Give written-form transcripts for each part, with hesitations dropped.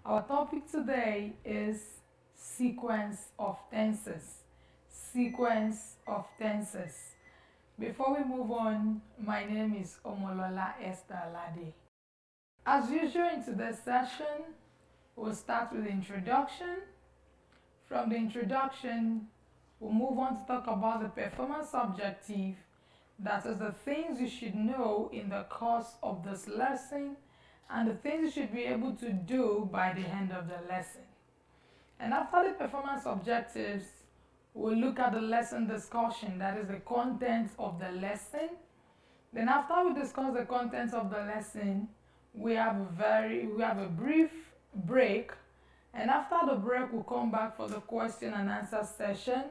Our topic today is sequence of tenses. Sequence of tenses. Before we move on, my name is Omolola Esther Alade. As usual in today's session, we'll start with the introduction. From the introduction, we'll move on to talk about the performance objective, that is the things you should know in the course of this lesson and the things you should be able to do by the end of the lesson. And after the performance objectives, we'll look at the lesson discussion, that is the contents of the lesson. Then after we discuss the contents of the lesson, we have a brief break, and after the break we'll come back for the question and answer session.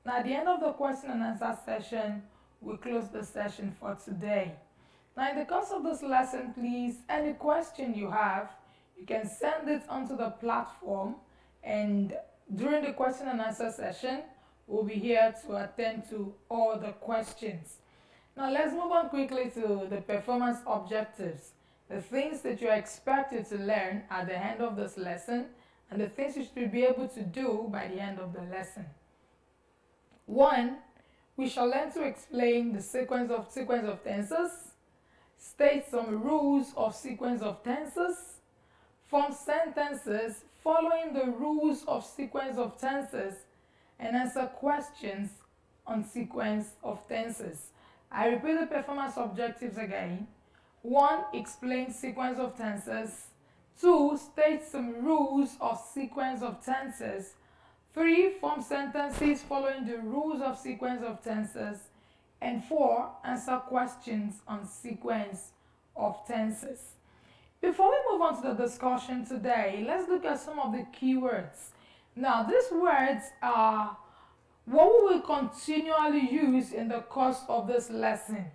Now at the end of the question and answer session, we'll close the session for today. Now in the course of this lesson, please, any question you have, you can send it onto the platform, and during the question and answer session, we'll be here to attend to all the questions. Now let's move on quickly to the performance objectives, the things that you're expected to learn at the end of this lesson and the things you should be able to do by the end of the lesson. 1. We shall learn to explain the sequence of tenses, state some rules of sequence of tenses, form sentences following the rules of sequence of tenses, and answer questions on sequence of tenses. I repeat the performance objectives again. 1. Explain sequence of tenses. 2. State some rules of sequence of tenses. 3. Form sentences following the rules of sequence of tenses. And 4. Answer questions on sequence of tenses. Before we move on to the discussion today, let's look at some of the keywords. Now, these words are what we will continually use in the course of this lesson.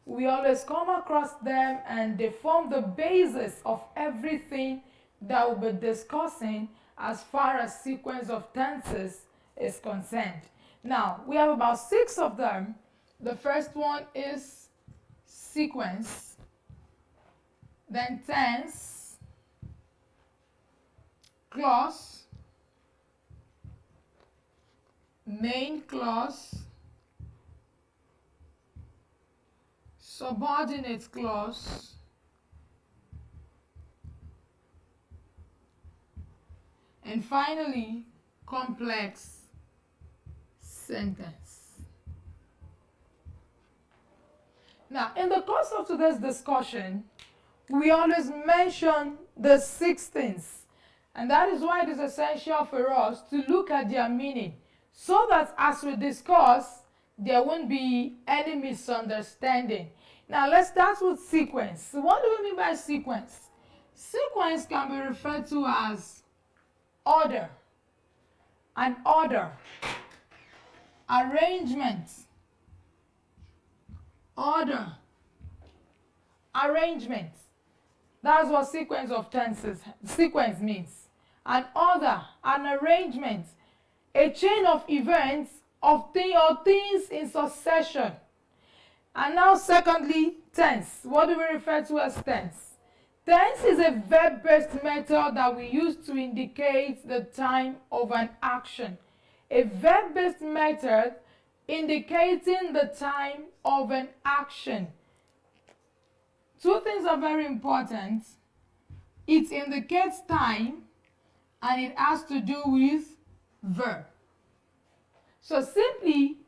We always come across them and they form the basis of everything that we'll be discussing as far as sequence of tenses is concerned. Now, we have about 6 of them. The first one is sequence, then tense, clause, main clause, subordinate clause, and finally complex sentence. Now, in the course of today's discussion, we always mention the 6 things, and that is why it is essential for us to look at their meaning, so that as we discuss, there won't be any misunderstanding. Now, let's start with sequence. So what do we mean by sequence? Sequence can be referred to as order, an order, arrangement, order, arrangement. That's what sequence of tenses, sequence means. An order, an arrangement, a chain of events of things in succession. And now secondly, tense. What do we refer to as tense? Tense is a verb-based method that we use to indicate the time of an action. A verb-based method indicating the time of an action. 2 things are very important. It indicates time and it has to do with verb. So simply,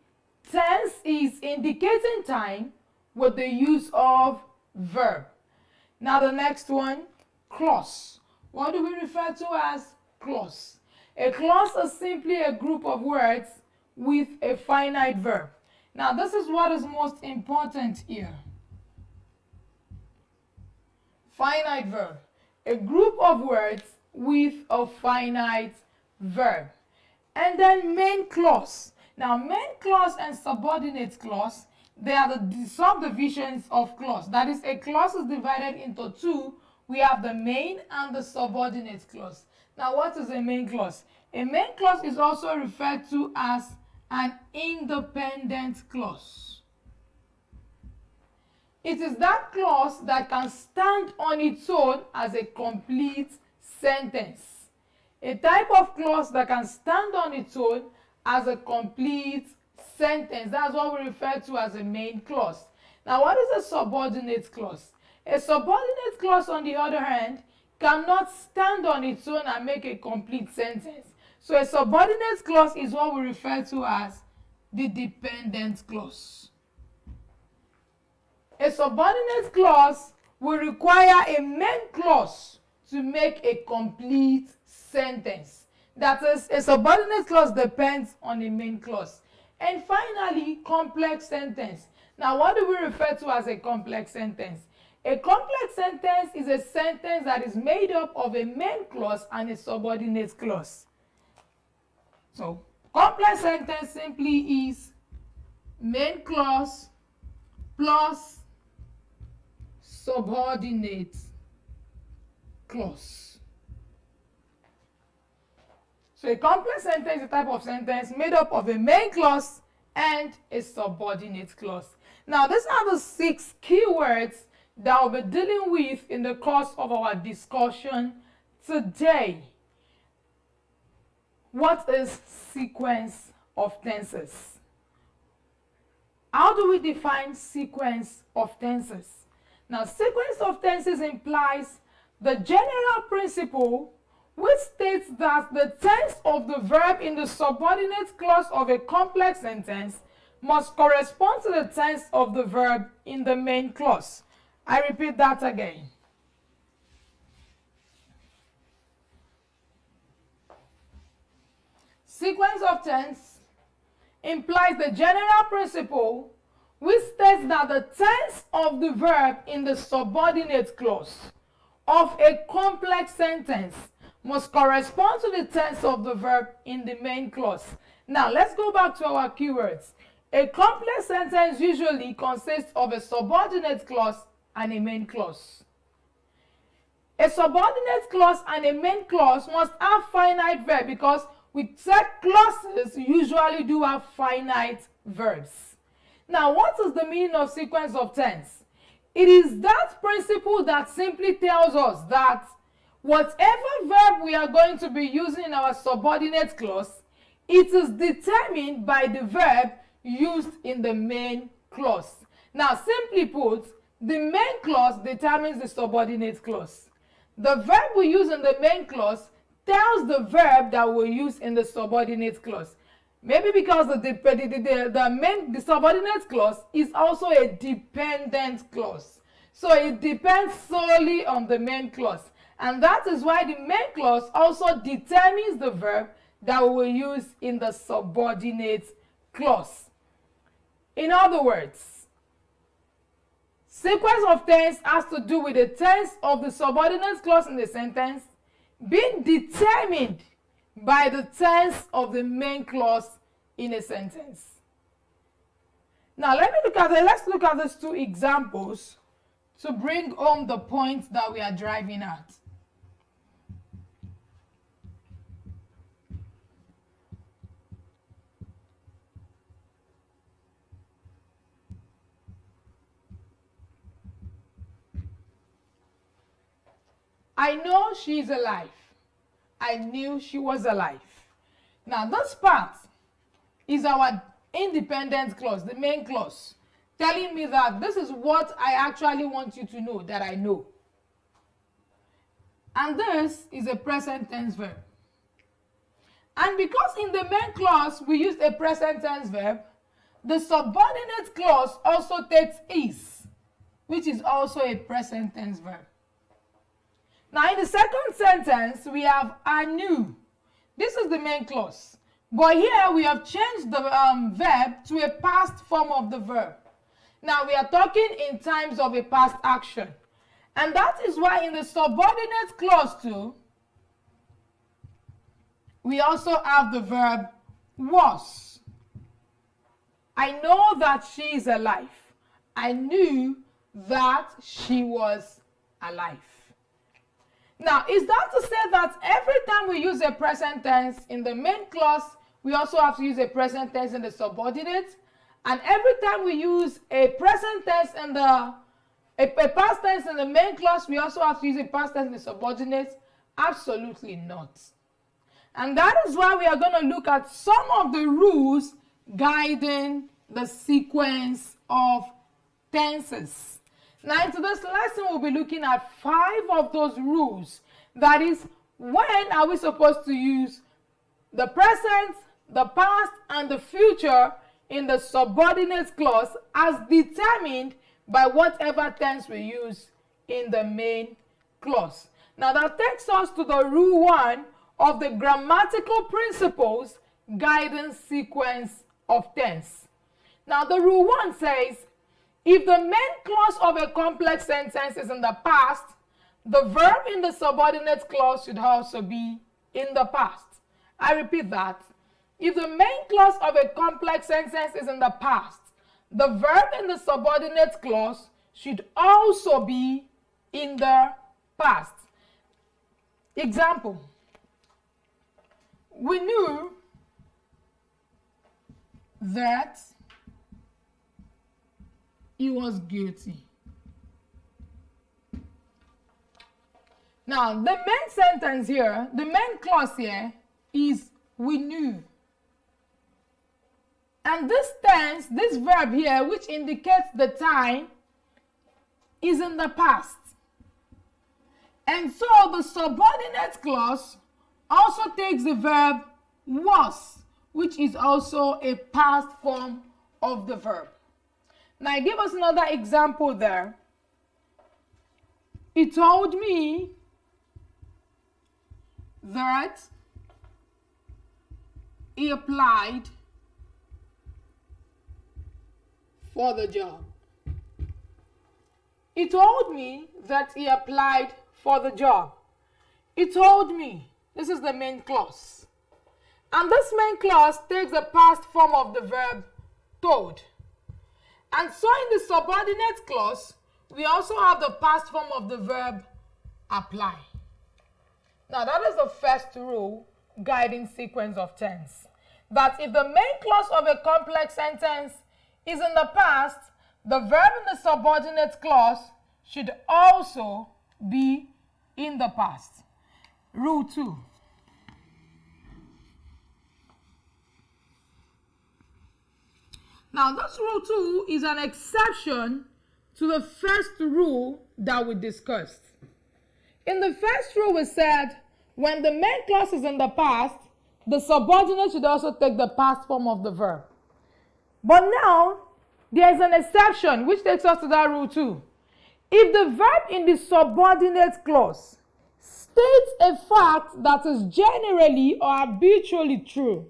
tense is indicating time with the use of verb. Now the next one, clause. What do we refer to as clause? A clause is simply a group of words with a finite verb. Now this is what is most important here. Finite verb. A group of words with a finite verb. And then main clause. Now main clause and subordinate clause, they are the subdivisions of clause. That is, a clause is divided into 2. We have the main and the subordinate clause. Now what is a main clause? A main clause is also referred to as an independent clause. It is that clause that can stand on its own as a complete sentence. A type of clause that can stand on its own as a complete sentence. That's what we refer to as a main clause. Now, what is a subordinate clause? A subordinate clause, on the other hand, cannot stand on its own and make a complete sentence. So a subordinate clause is what we refer to as the dependent clause. A subordinate clause will require a main clause to make a complete sentence. That is, a subordinate clause depends on a main clause. And finally, complex sentence. Now, what do we refer to as a complex sentence? A complex sentence is a sentence that is made up of a main clause and a subordinate clause. So, complex sentence simply is main clause plus subordinate clause. So a complex sentence is a type of sentence made up of a main clause and a subordinate clause. Now, these are the 6 keywords that we'll be dealing with in the course of our discussion today. What is sequence of tenses? How do we define sequence of tenses? Now, sequence of tenses implies the general principle which states that the tense of the verb in the subordinate clause of a complex sentence must correspond to the tense of the verb in the main clause. I repeat that again. Sequence of tense implies the general principle which states that the tense of the verb in the subordinate clause of a complex sentence must correspond to the tense of the verb in the main clause. Now, let's go back to our keywords. A complex sentence usually consists of a subordinate clause and a main clause. A subordinate clause and a main clause must have finite verb because we said clauses usually do have finite verbs. Now, what is the meaning of sequence of tense? It is that principle that simply tells us that whatever verb we are going to be using in our subordinate clause, it is determined by the verb used in the main clause. Now, simply put, the main clause determines the subordinate clause. The verb we use in the main clause tells the verb that we use in the subordinate clause. Maybe because the subordinate clause is also a dependent clause. So it depends solely on the main clause. And that is why the main clause also determines the verb that we will use in the subordinate clause. In other words, sequence of tense has to do with the tense of the subordinate clause in the sentence being determined by the tense of the main clause in a sentence. Now, let's look at these 2 examples to bring home the point that we are driving at. I know she's alive. I knew she was alive. Now, this part is our independent clause, the main clause, telling me that this is what I actually want you to know that I know. And this is a present tense verb. And because in the main clause we used a present tense verb, the subordinate clause also takes is, which is also a present tense verb. Now, in the second sentence, we have I knew. This is the main clause. But here we have changed the verb to a past form of the verb. Now, we are talking in terms of a past action. And that is why in the subordinate clause too, we also have the verb was. I know that she is alive. I knew that she was alive. Now, is that to say that every time we use a present tense in the main clause, we also have to use a present tense in the subordinate? And every time we use a present tense in a past tense in the main clause, we also have to use a past tense in the subordinate? Absolutely not. And that is why we are going to look at some of the rules guiding the sequence of tenses. Now, in today's lesson, we'll be looking at 5 of those rules. That is, when are we supposed to use the present, the past, and the future in the subordinate clause as determined by whatever tense we use in the main clause. Now, that takes us to the rule 1 of the grammatical principles guiding sequence of tense. Now, the rule 1 says, if the main clause of a complex sentence is in the past, the verb in the subordinate clause should also be in the past. I repeat that. If the main clause of a complex sentence is in the past, the verb in the subordinate clause should also be in the past. Example. We knew that he was guilty. Now, the main sentence here, the main clause here is we knew. And this tense, this verb here, which indicates the time, is in the past. And so the subordinate clause also takes the verb was, which is also a past form of the verb. Now, give us another example there. He told me that he applied for the job. He told me that he applied for the job. He told me. This is the main clause. And this main clause takes the past form of the verb told. And so in the subordinate clause, we also have the past form of the verb apply. Now, that is the first rule guiding sequence of tense. That if the main clause of a complex sentence is in the past, the verb in the subordinate clause should also be in the past. Rule 2. Now, this rule 2 is an exception to the first rule that we discussed. In the first rule, we said when the main clause is in the past, the subordinate should also take the past form of the verb. But now, there is an exception which takes us to that rule 2. If the verb in the subordinate clause states a fact that is generally or habitually true,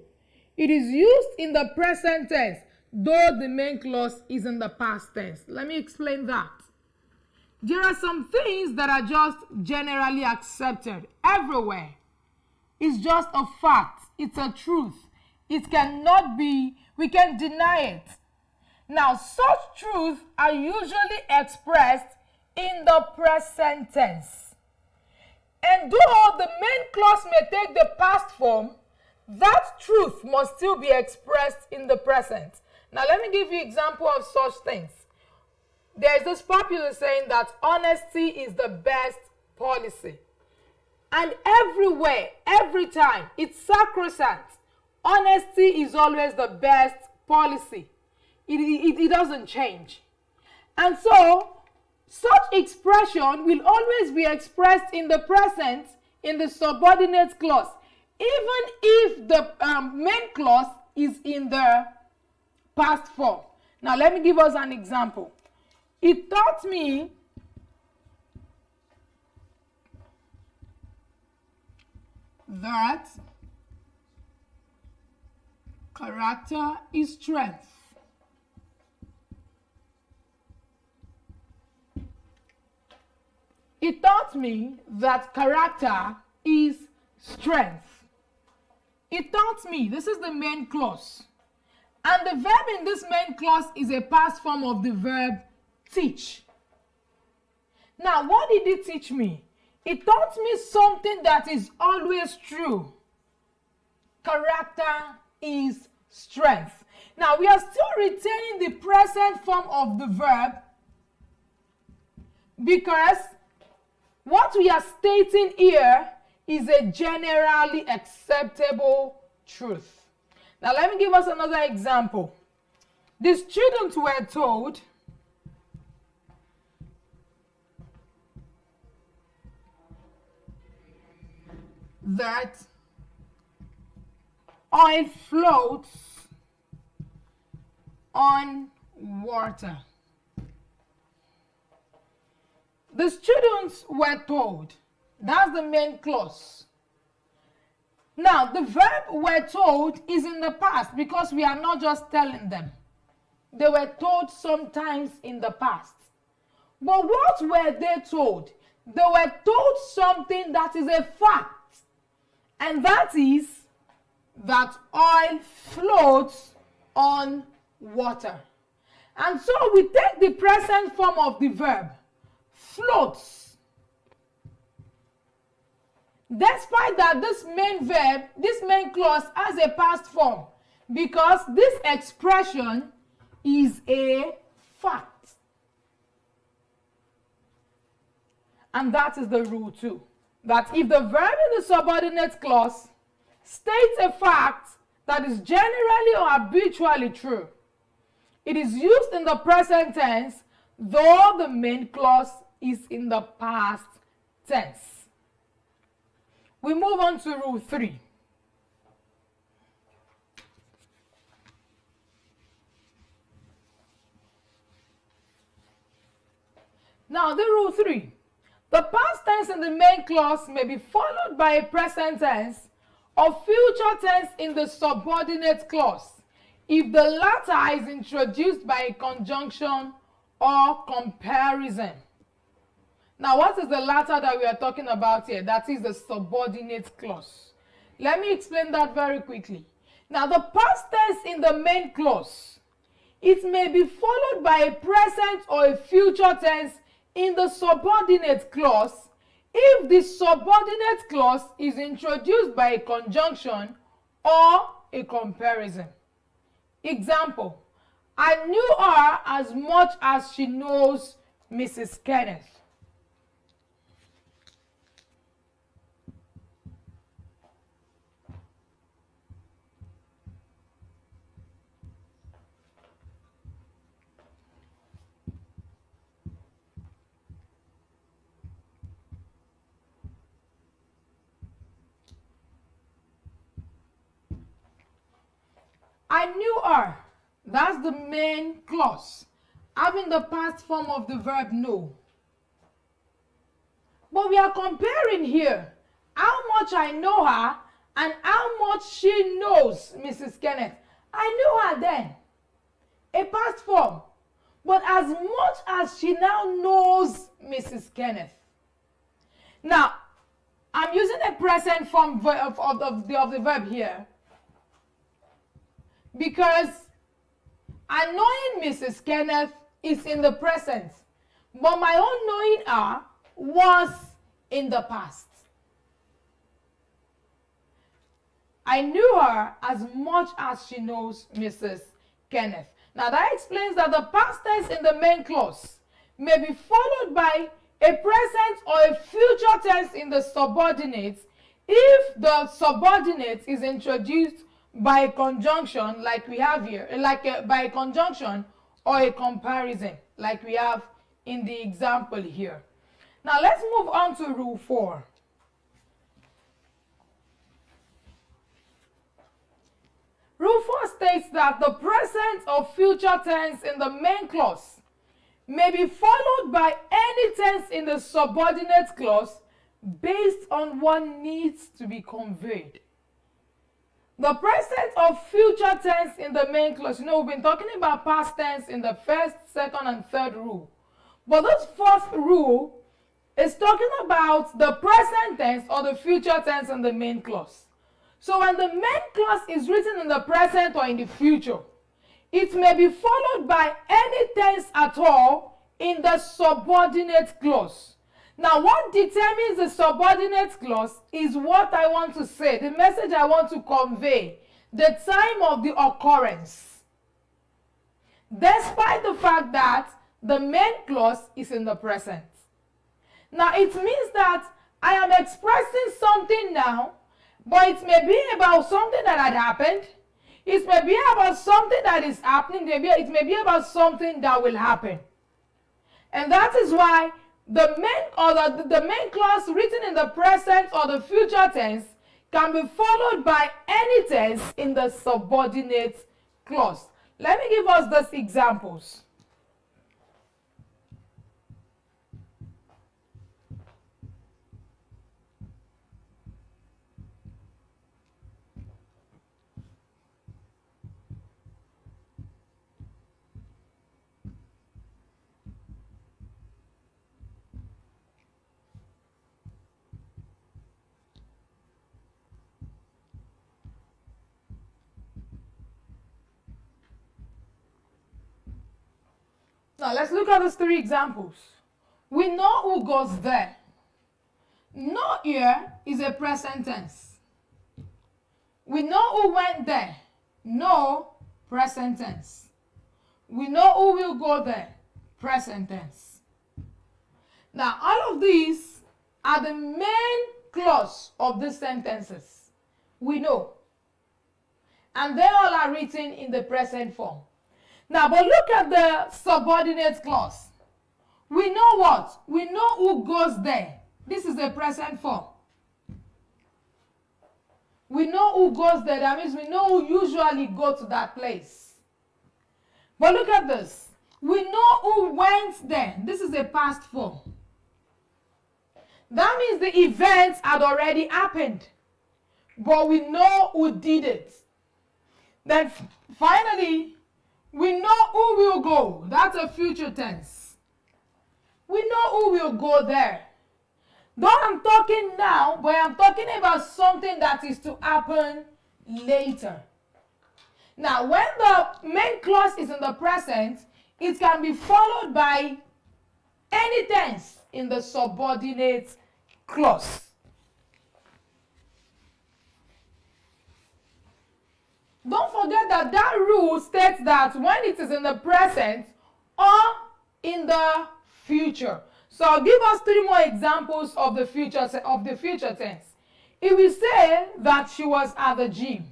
it is used in the present tense, though the main clause is in the past tense. Let me explain that. There are some things that are just generally accepted everywhere. It's just a fact. It's a truth. It cannot be, we can deny it. Now, such truths are usually expressed in the present tense. And though the main clause may take the past form, that truth must still be expressed in the present. Now, let me give you an example of such things. There is this popular saying that honesty is the best policy. And everywhere, every time, it's sacrosanct. Honesty is always the best policy. It doesn't change. And so, such expression will always be expressed in the present in the subordinate clause, even if the main clause is in the past form. Now, let me give us an example. It taught me that character is strength. It taught me that character is strength. It taught me, this is the main clause. And the verb in this main clause is a past form of the verb teach. Now, what did it teach me? It taught me something that is always true. Character is strength. Now, we are still retaining the present form of the verb because what we are stating here is a generally acceptable truth. Now let me give us another example. The students were told that oil floats on water. The students were told. That's the main clause. Now, the verb were told is in the past because we are not just telling them. They were told sometimes in the past. But what were they told? They were told something that is a fact. And that is that oil floats on water. And so we take the present form of the verb, floats. Despite that this main verb, this main clause has a past form because this expression is a fact. And that is the rule too. That if the verb in the subordinate clause states a fact that is generally or habitually true, it is used in the present tense, though the main clause is in the past tense. We move on to rule 3. Now, the rule 3. The past tense in the main clause may be followed by a present tense or future tense in the subordinate clause if the latter is introduced by a conjunction or comparison. Now, what is the latter that we are talking about here? That is the subordinate clause. Let me explain that very quickly. Now, the past tense in the main clause, it may be followed by a present or a future tense in the subordinate clause if the subordinate clause is introduced by a conjunction or a comparison. Example, I knew her as much as she knows Mrs. Kenneth. I knew her. That's the main clause, having the past form of the verb know. But we are comparing here how much I know her and how much she knows Mrs. Kenneth. I knew her then, a past form, but as much as she now knows Mrs. Kenneth. Now, I'm using a present form of the verb here because knowing Mrs. Kenneth is in the present, but my own knowing her was in the past. I knew her as much as she knows Mrs. Kenneth. Now that explains that the past tense in the main clause may be followed by a present or a future tense in the subordinate if the subordinate is introduced by a conjunction like we have here, by a conjunction or a comparison like we have in the example here. Now let's move on to rule 4. Rule 4 states that the present or future tense in the main clause may be followed by any tense in the subordinate clause based on what needs to be conveyed. The present or future tense in the main clause, we've been talking about past tense in the first, second, and third rule. But this fourth rule is talking about the present tense or the future tense in the main clause. So when the main clause is written in the present or in the future, it may be followed by any tense at all in the subordinate clause. Now, what determines the subordinate clause is what I want to say, the message I want to convey, the time of the occurrence, despite the fact that the main clause is in the present. Now, it means that I am expressing something now, but it may be about something that had happened. It may be about something that is happening. It may be about something that will happen. And that is why the main clause written in the present or the future tense can be followed by any tense in the subordinate clause. Let me give us those examples. Now let's look at those three examples. We know who goes there. Know here is a present tense. We know who went there. Know, present tense. We know who will go there. Present tense. Now all of these are the main clause of these sentences. We know. And they all are written in the present form. Now, but look at the subordinate clause. We know what? We know who goes there. This is the present form. We know who goes there. That means we know who usually go to that place. But look at this. We know who went there. This is a past form. That means the event had already happened. But we know who did it. Then finally, we know who will go. That's a future tense. We know who will go there. Though I'm talking now, but I'm talking about something that is to happen later. Now, when the main clause is in the present, it can be followed by any tense in the subordinate clause. Don't forget that that rule states that when it is in the present or in the future. So I'll give us three more examples of the future tense. It will say that she was at the gym.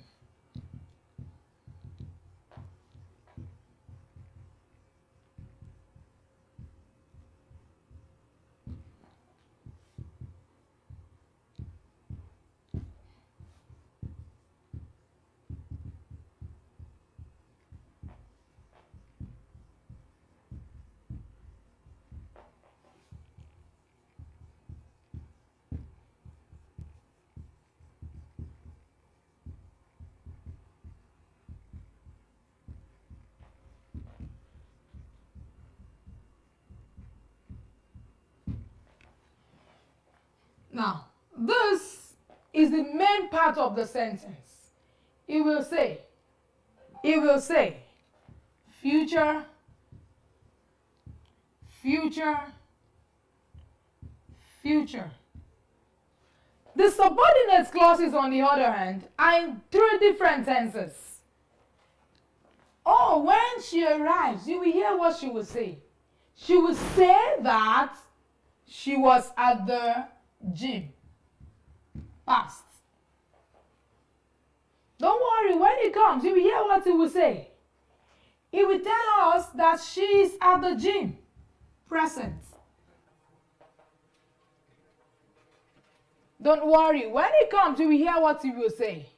Now, this is the main part of the sentence. It will say, future, future, future. The subordinate clauses, on the other hand, are in three different tenses. Oh, when she arrives, you will hear what she will say. She will say that she was at the gym. Past. Don't worry, when it comes, you will hear what it will say. It will tell us that she is at the gym. Present. Don't worry, when it comes, you will hear what it will say.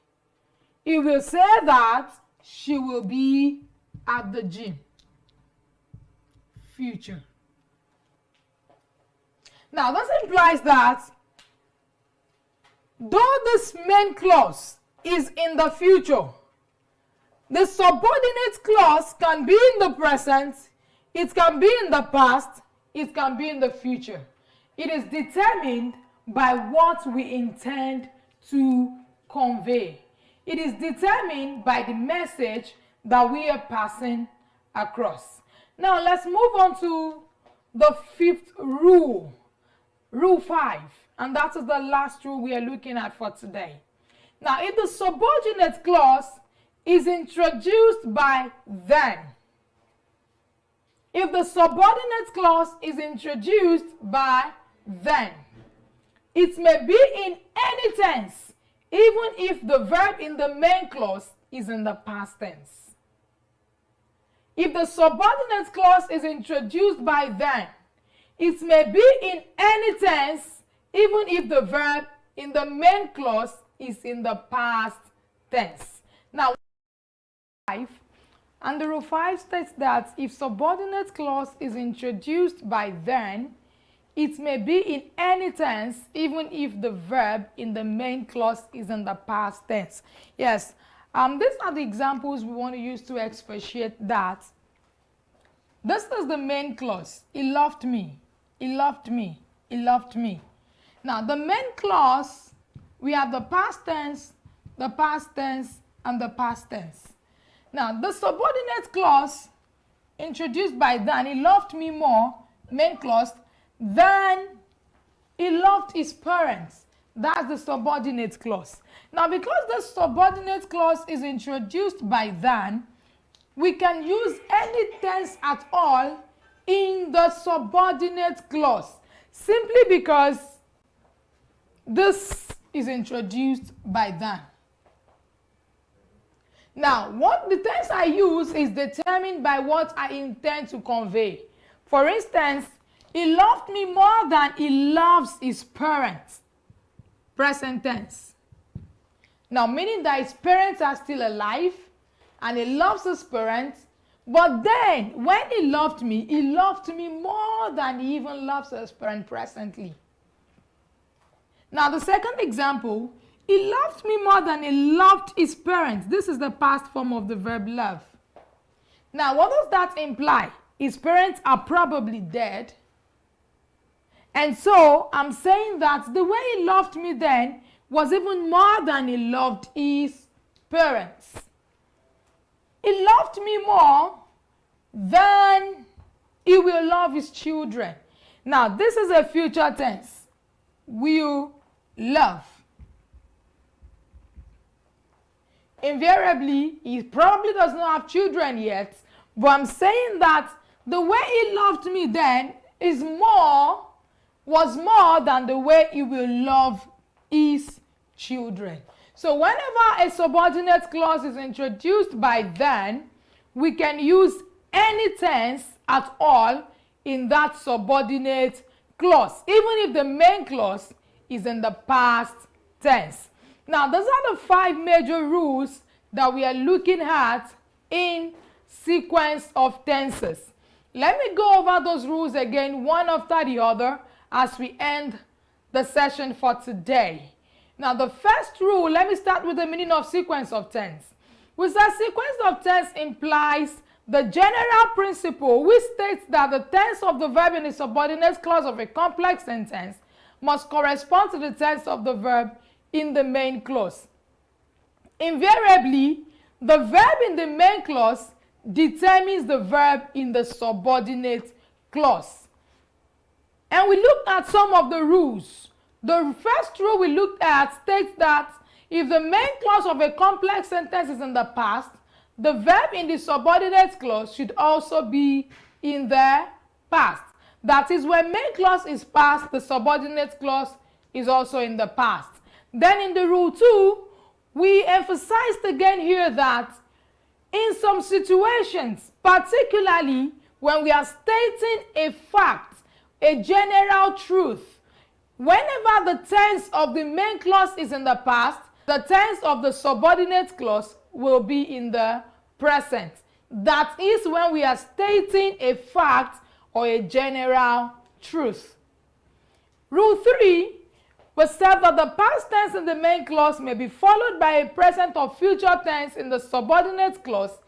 It will say that she will be at the gym. Future. Now, this implies that though this main clause is in the future, the subordinate clause can be in the present, it can be in the past, it can be in the future. It is determined by what we intend to convey. It is determined by the message that we are passing across. Now, let's move on to the fifth rule. Rule 5, and that is the last rule we are looking at for today. Now, if the subordinate clause is introduced by then, if the subordinate clause is introduced by then, It may be in any tense, even if the verb in the main clause is in the past tense. If the subordinate clause is introduced by then, it may be in any tense, even if the verb in the main clause is in the past tense. Now, 5, and the rule 5 states that if subordinate clause is introduced by then, it may be in any tense, even if the verb in the main clause is in the past tense. Yes, these are the examples we want to use to expatiate that. This is the main clause. He loved me. He loved me. He loved me. Now, the main clause, we have the past tense, and the past tense. Now, the subordinate clause introduced by then, he loved me more, main clause, than he loved his parents. That's the subordinate clause. Now, because the subordinate clause is introduced by then, we can use any tense at all in the subordinate clause, simply because this is introduced by then. Now, what the tense I use is determined by what I intend to convey. For instance, he loved me more than he loves his parents. Present tense. Now, meaning that his parents are still alive and he loves his parents, but then when he loved me more than he even loves his parents presently. Now, the second example, he loved me more than he loved his parents. This is the past form of the verb love. Now, what does that imply? His parents are probably dead. And so, I'm saying that the way he loved me then was even more than he loved his parents. He loved me more than he will love his children. Now, this is a future tense. Will love. Invariably, he probably does not have children yet, but I'm saying that the way he loved me then was more than the way he will love his children. So whenever a subordinate clause is introduced by then, we can use any tense at all in that subordinate clause, even if the main clause is in the past tense. Now, those are the 5 major rules that we are looking at in sequence of tenses. Let me go over those rules again, one after the other, as we end the session for today. Now, the first rule, let me start with the meaning of sequence of tense. We said sequence of tense implies the general principle which states that the tense of the verb in the subordinate clause of a complex sentence must correspond to the tense of the verb in the main clause. Invariably, the verb in the main clause determines the verb in the subordinate clause. And we looked at some of the rules. The first rule we looked at states that if the main clause of a complex sentence is in the past, the verb in the subordinate clause should also be in the past. That is, when main clause is past, the subordinate clause is also in the past. Then in the rule 2, we emphasized again here that in some situations, particularly when we are stating a fact, a general truth, whenever the tense of the main clause is in the past, the tense of the subordinate clause will be in the present. That is when we are stating a fact or a general truth. Rule 3 was said that the past tense in the main clause may be followed by a present or future tense in the subordinate clause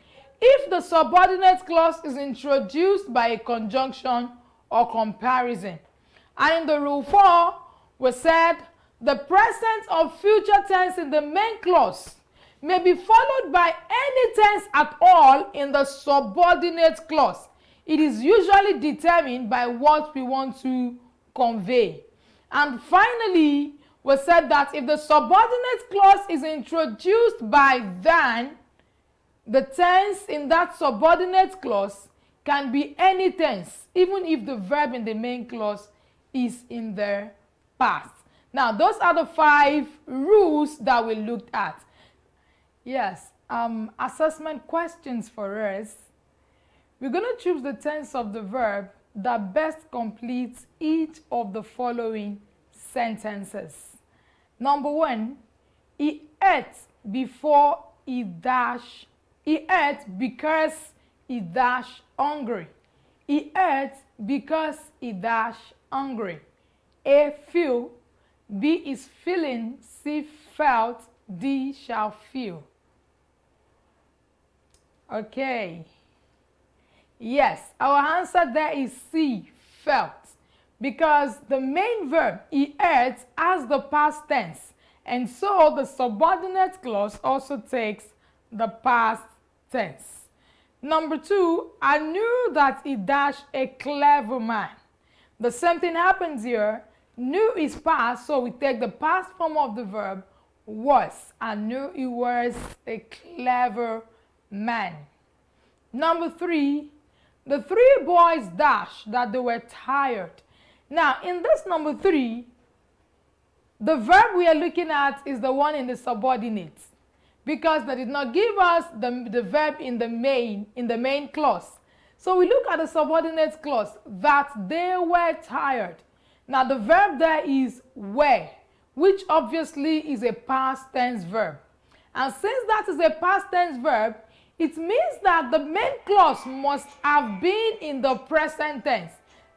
if the subordinate clause is introduced by a conjunction or comparison. And in the rule 4, we said the present or future tense in the main clause may be followed by any tense at all in the subordinate clause. It is usually determined by what we want to convey. And finally, we said that if the subordinate clause is introduced by then, the tense in that subordinate clause can be any tense, even if the verb in the main clause is in the past. Now, those are the 5 rules that we looked at. Yes, assessment questions for us. We're going to choose the tense of the verb that best completes each of the following sentences. Number 1, he ate before he dash. He ate because he dash hungry. He ate because he dash hungry. A, feel. B is feeling. C, felt. D, shall feel. Okay. Yes, our answer there is C, felt. Because the main verb, he ate, has the past tense. And so the subordinate clause also takes the past tense. Number 2, I knew that he dashed a clever man. The same thing happens here. Knew is past, so we take the past form of the verb was. I knew he was a clever man. Number 3, the 3 boys dashed that they were tired. Now, in this number 3, the verb we are looking at is the one in the subordinate, because they did not give us the verb in the main clause. So we look at the subordinate clause, that they were tired. Now the verb there is were, which obviously is a past tense verb. And since that is a past tense verb, it means that the main clause must have been in the present tense.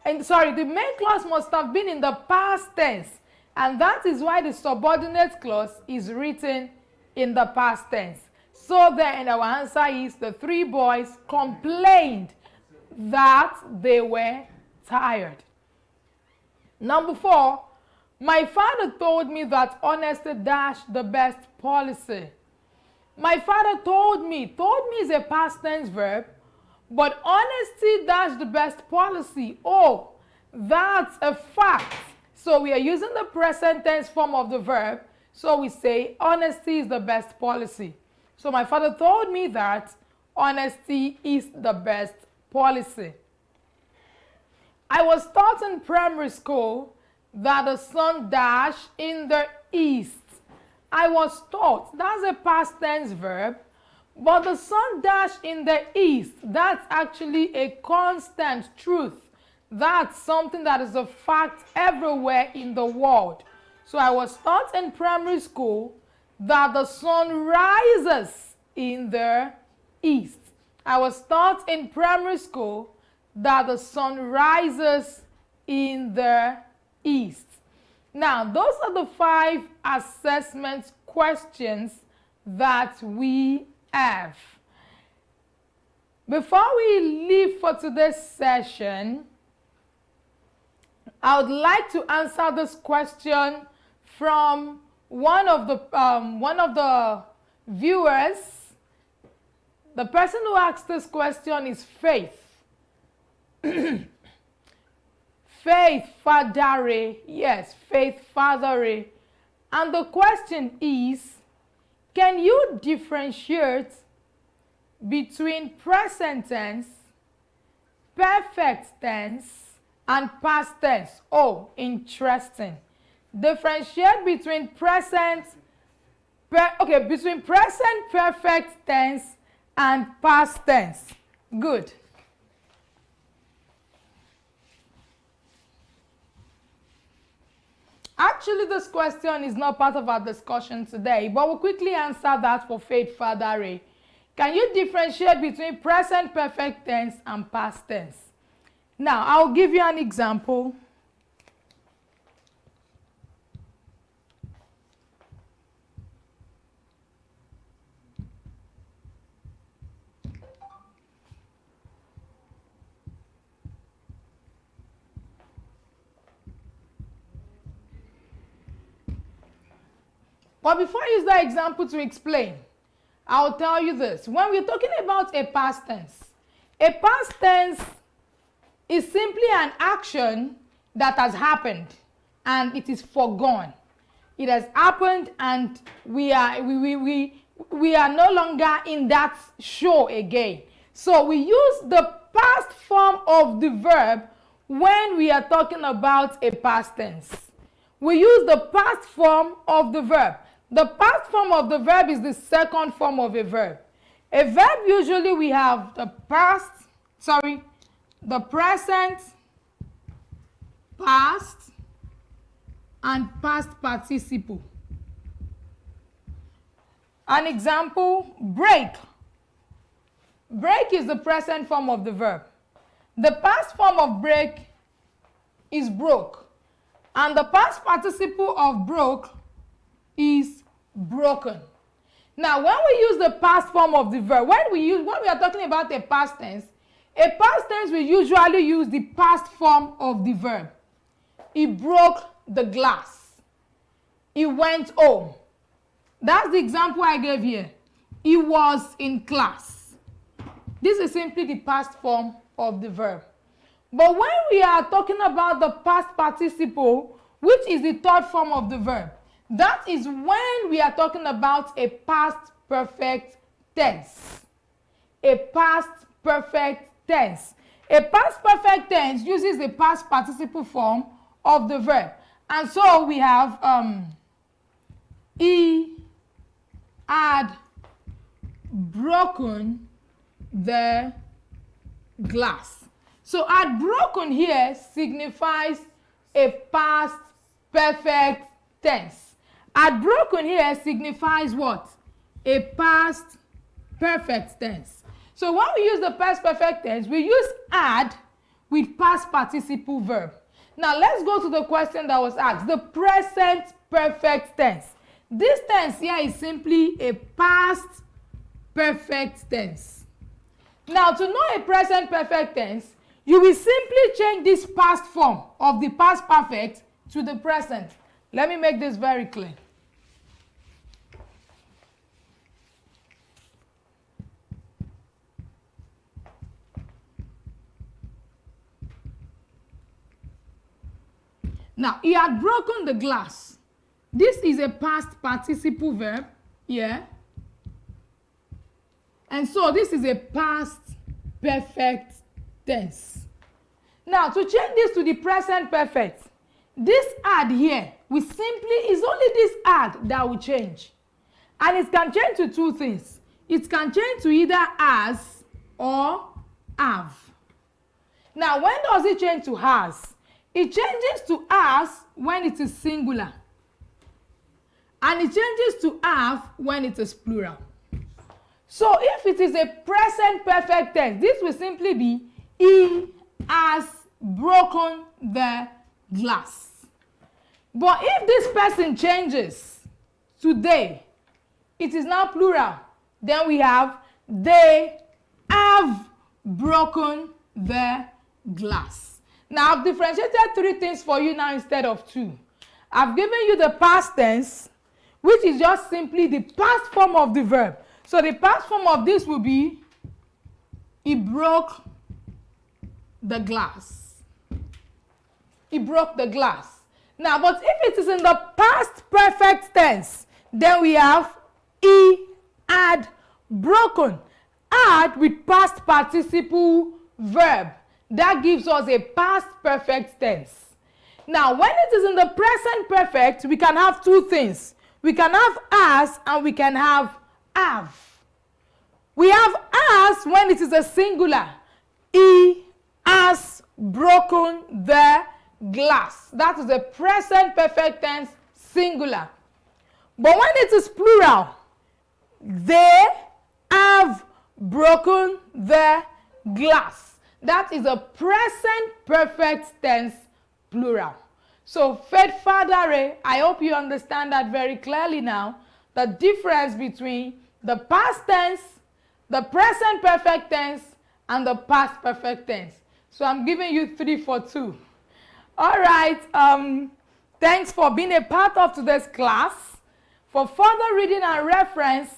The main clause must have been in the past tense. And that is why the subordinate clause is written in the past tense. So then our answer is the 3 boys complained that they were tired. Number 4, my father told me that honesty dash the best policy. My father told me. Told me is a past tense verb, but honesty dash the best policy. Oh, that's a fact. So we are using the present tense form of the verb. So we say honesty is the best policy. So my father told me that honesty is the best policy. I was taught in primary school that the sun dashed in the east. I was taught, that's a past tense verb, but the sun dashed in the east, that's actually a constant truth. That's something that is a fact everywhere in the world. So I was taught in primary school that the sun rises in the east. I was taught in primary school that the sun rises in the east. Now, those are the 5 assessment questions that we have. Before we leave for today's session, I would like to answer this question from one of the viewers. The person who asked this question is Faith. Faith Fadare. Yes, Faith Fadare. And the question is, can you differentiate between present tense, perfect tense, and past tense? Oh, interesting. Differentiate between present perfect tense and past tense. Good. Actually, this question is not part of our discussion today, but we'll quickly answer that for Faith Fadare. Can you differentiate between present perfect tense and past tense? Now, I'll give you an example. But before I use that example to explain, I'll tell you this. When we're talking about a past tense is simply an action that has happened and it is forgone. It has happened and we are no longer in that show again. So we use the past form of the verb when we are talking about a past tense. we use the past form of the verb. The past form of the verb is the second form of a verb. A verb, usually we have the present, past, and past participle. An example, break. Break is the present form of the verb. The past form of break is broke. And the past participle of broke is broken. Now, when we use the past form of the verb, when we are talking about a past tense we usually use the past form of the verb. He broke the glass. He went home. That's the example I gave here. He was in class. This is simply the past form of the verb. But when we are talking about the past participle, which is the third form of the verb, that is when we are talking about a past perfect tense. A past perfect tense. A past perfect tense uses the past participle form of the verb. And so we have he had broken the glass. So had broken here signifies a past perfect tense. Had broken here signifies what? A past perfect tense. So when we use the past perfect tense, we use had with past participle verb. Now let's go to the question that was asked. The present perfect tense. This tense here is simply a past perfect tense. Now to know a present perfect tense, you will simply change this past form of the past perfect to the present. Let me make this very clear. Now, he had broken the glass. This is a past participle verb here. And so this is a past perfect tense. Now, to change this to the present perfect, this had here, is only this had that will change. And it can change to two things. It can change to either as or have. Now, when does it change to has? It changes to as when it is singular. And it changes to have when it is plural. So if it is a present perfect tense, this will simply be he has broken the glass. But if this person changes to they, it is now plural. Then we have they have broken the glass. Now I've differentiated three things for you now instead of two. I've given you the past tense, which is just simply the past form of the verb. So the past form of this will be he broke the glass. He broke the glass. Now, but if it is in the past perfect tense, then we have he had broken. Had with past participle verb. That gives us a past perfect tense. Now, when it is in the present perfect, we can have two things. We can have as and we can have. We have as when it is a singular. He has broken the glass. That is a present perfect tense singular. But when it is plural, they have broken the glass. That is a present perfect tense plural. So, Fed Fadare, I hope you understand that very clearly now. The difference between the past tense, the present perfect tense, and the past perfect tense. So I'm giving you 3 for 2. All right. Thanks for being a part of today's class. For further reading and reference,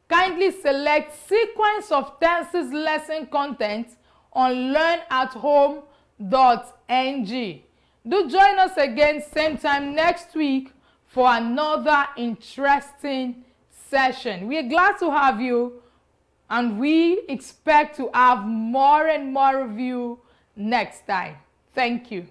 kindly select Sequence of Tenses lesson content on learnathome.ng. Do join us again same time next week for another interesting session. We are glad to have you, and we expect to have more and more of you next time. Thank you.